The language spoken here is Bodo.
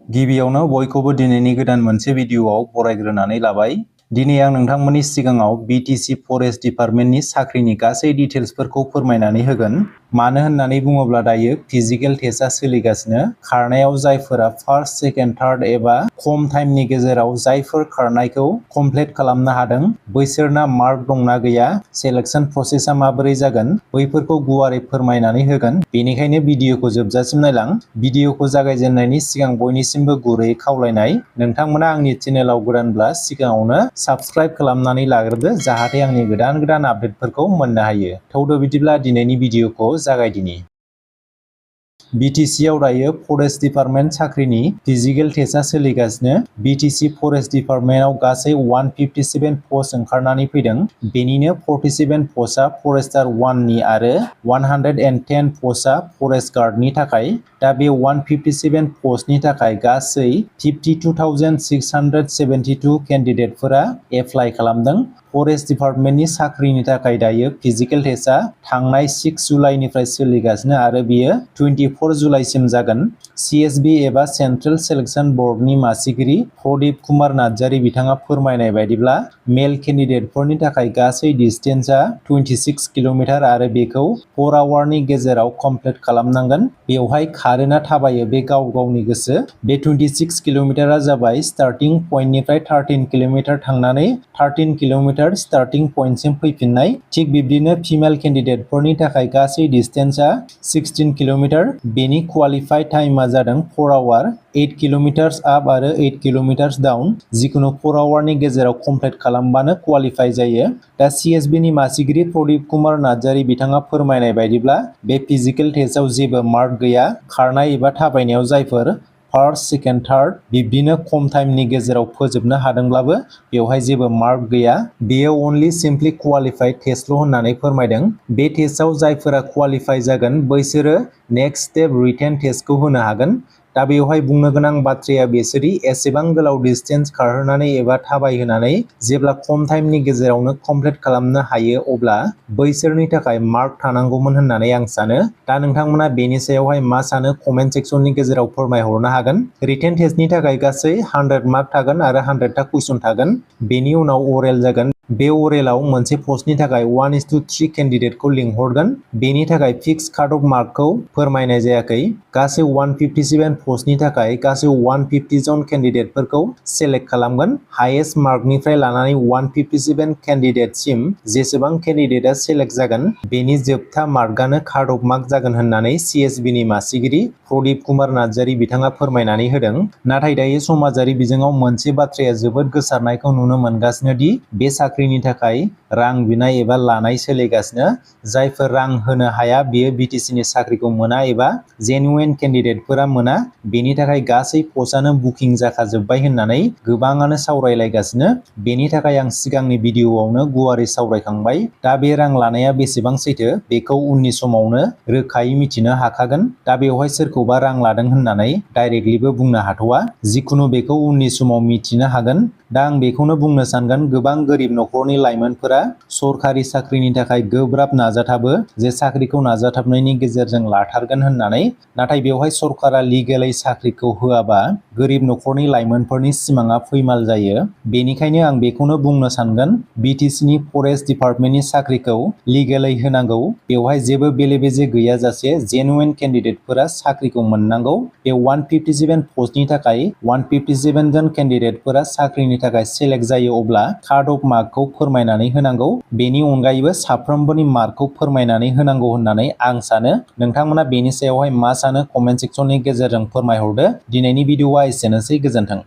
गिबियावनो बयखौबो दिनैनि गोदान मोनसे भिडिअआव बरायग्रोनानै लाबाय। दिनै आं नोंथांमोननि सिगाङाव BTC फरेस्ट डिपार्टमेन्टनि साख्रिनि गासै डिटेल्सफोरखौ फोरमायनानै होगोन। मानो होननानै बुङोब्ला दायो फिजिकेल टेस्टआ सोलिगासिनो। खारनायाव जायफोरा फार्स्ट, सेकेन्ड, थार्ड एबा खम टाइमनि गेजेराव जायफोर खारनायखौ कमप्लिट खालामनो हादों बैसोरना मार्क दंना गैया, सेलेक्शन प्रसेसआ माबोरै जागोन बैफोरखौ गुवारै फोरमायनानै होगोन। बेनिखायनो भिडिअखौ जोबजासिम नायलां। भिडिअखौ जागायजेननायनि सिगां बयनिसिमबो गुरैयै खावलायनाय, नोंथांमोना आंनि चेनेलाव गोदानब्ला सिगाङावनो साबस्क्राइब खालामनानै लाग्रोदो जाहाथे आंनि गोदान आपडेटफोरखौ मोननो हायो। थौदो बिदिब्ला दिनैनि भिडिअखौ जागायदिनि। BTC आव दायो फरेस्ट डिपार्टमेन्ट साख्रिनि फिजिकेल टेस्टआ सोलिगासिनो। BTC फरेस्ट डिपार्टमेन्टआव गासै 157 पस्ट ओंखारनानै फैदों। बेनिनो 47 पस्टआ फरेस्टार 1 नि आरो 110 पस्टआ फरेस्ट गार्डनि थाखाय। दा बे 157 पस्टनि थाखाय गासै 52,672 केन्डिडेटफोरा एप्लाइ खालामदों। फरेस्ट डिपार्टमेन्टनि साख्रिनि थाखाय दायो फिजिकेल टेस्टआ थांनाय 6 जुलाइनिफ्राय सोलिगासिनो आरो बियो 24 जुलाइसिम जागोन। CSB एबा सेन्ट्रेल सेलेक्शन बर्डनि मासिगिरि प्रदीप कुमार नार्जारी बिथाङा फोरमायनाय बायदिब्ला मेल केन्डिडेटफोरनि थाखाय गासै डिस्टेन्सआ 26 किल'मिटार आरो बेखौ 4 आवारनि गेजेराव कमप्लिट खालामनांगोन। बेवहाय खारोना थाबायो बे गाव गावनि गोसो। बे 26 किल'मिटारा जाबाय स्टार्टिं पइन्टनिफ्राय 13 किल'मिटार थांनानै 13 किल'मिटार स्टार्टिं पइन्टसिम फैफिननाय। थिग बिब्दिनो फिमेल केन्डिडेटफोरनि थाखाय गासै डिस्टेन्सआ 16 किल'मिटार। बेनि क्वालिफाइड टाइमा जादों 4 आवार, 8 किल'मिटार्स आप आरो 8 किल'मिटार्स डाउन। जिखुनु 4 आवारनि गेजेराव कमप्लिट खालामबानो क्वालिफाइ जायो। दा CSB नि मासिगिरि प्रदीप कुमार नार्जारी बिथाङा फोरमायनाय बायदिब्ला बे फिजिकेल टेस्टआव जेबो मार्क गैया। खारनाय एबा थाबायनायाव जायफोर फार्स्ट, सेकेन्ड, थार्ड बिब्दिनो खम टाइमनि गेजेराव फोजोबनो हादोंब्लाबो बेवहाय जेबो मार्क गैया। बेयो अनलि सिम्पलि क्वालिफाइड टेस्टल' होननानै फोरमायदों। बे टेस्टआव जायफोरा क्वालिफाइ जागोन बैसोरो नेक्स्ट स्टेप रिटेन टेस्टखौ होनो हागोन। दा बेवहाय बुंनो गोनां बाथ्राया बेसोदि एसेबां गोलाव डिस्टेन्स खारहोनानै एबा थाबायहोनानै जेब्ला खम टाइमनि गेजेरावनो कमप्लिट खालामनो हायो अब्ला बैसोरनि थाखाय मार्क थानांगौमोन होननानै आं सानो। दा नोंथांमोना बेनि सायावहाय मा सानो कमेन्ट सेक्सननि गेजेराव फोरमायहरनो हागोन। रिटेन टेस्टनि थाखाय गासै 100 मार्क थागोन आरो 100टा कुइसन थागोन। बेनि उनाव अरेल जागोन। बे अरेलाव मोनसे पस्टनि थाखाय 1:3 केन्डिडेटखौ लिंहरगोन। बेनि थाखाय फिक्स काट अफ मार्कखौ फोरमायनाय जायाखै। गासै 157 पस्टनि थाखाय गासै 150 जन केन्डिडेटफोरखौ सेलेक्ट खालामगोन। हाइएस्ट मार्कनिफ्राय लानानै 157 केन्डिडेटसिम जेसेबां केन्डिडेटआ सेलेक्ट जागोन बेनि जोबथा मार्कआनो काट अफ मार्क जागोन होननानै CSB नि मासिगिरि प्रदीप कुमार नार्जारी बिथाङा फोरमायनानै होदों। नाथाय दायो समाजारि बिजोङाव मोनसे बाथ्राया जोबोद गोसारनायखौ नुनो मोनगासिनो दि बे साख्रिनि थाखाय रां बिनाय एबा लानाय सोलिगासिनो। जायफोर रां होनो हाया बियो BTC नि साख्रिखौ मोना एबा जेनुइन केन्डिडेटफोरा मोना। बेनि थाखाय गासै पस्टआनो बुकिं जाखाजोब्बाय होननानै गोबाङानो सावरायलायगासिनो। बेनि थाखाय आं सिगांनि भिडिअआवनो गुवारै सावरायखांबाय। दा बे रां लानाया बेसेबां सैथो बेखौ उननि समावनो रोखायै मिथिनो हाखागोन। दा बेवहाय सोरखौबा रां लादों होननानै डाइरेक्टलिबो बुंनो हाथ'वा। जिखुनु बेखौ उननि समाव मिथिनो हागोन। दा आं बेखौनो बुंनो सानगोन गोबां गोरिब नखरनि लाइमोनफोरा सरखारि साख्रिनि थाखाय गोब्राब नाजाथाबो जे साख्रिखौ नाजाथाबनायनि गेजेरजों लाथारगोन होननानै। नाथाय बेवहाय सरकारा लिगेलै साख्रिखौ होआबा गोरिब नखरनि लाइमोनफोरनि सिमाङा फैमाल जायो। बेनिखायनो आं बेखौनो बुंनो सानगोन BTC नि फरेस्ट डिपार्टमेन्टनि साख्रिखौ लिगेलै होनांगौ। बेवहाय जेबो बेले बेजे गैयाजासे जेनुइन केन्डिडेटफोरा साख्रिखौ मोननांगौ। बे 157 पस्टनि थाखाय 157 जन केन्डिडेटफोरा साख्रिनि थाखाय सेलेक्ट जायो अब्ला काट अफ मार्कखौ फोरमायनानै होनांगौ। बेनि अनगायैबो साफ्रोमबोनि मार्कखौ फोरमायनानै होनांगौ होननानै आं सानो। नोंथांमोना बेनि सायावहाय मा सानो कमेन्ट सेक्सननि गेजेरजों फोरमायहरदो। दिनैनि भिडिअआ एसेनोसै, गोजोन्थों।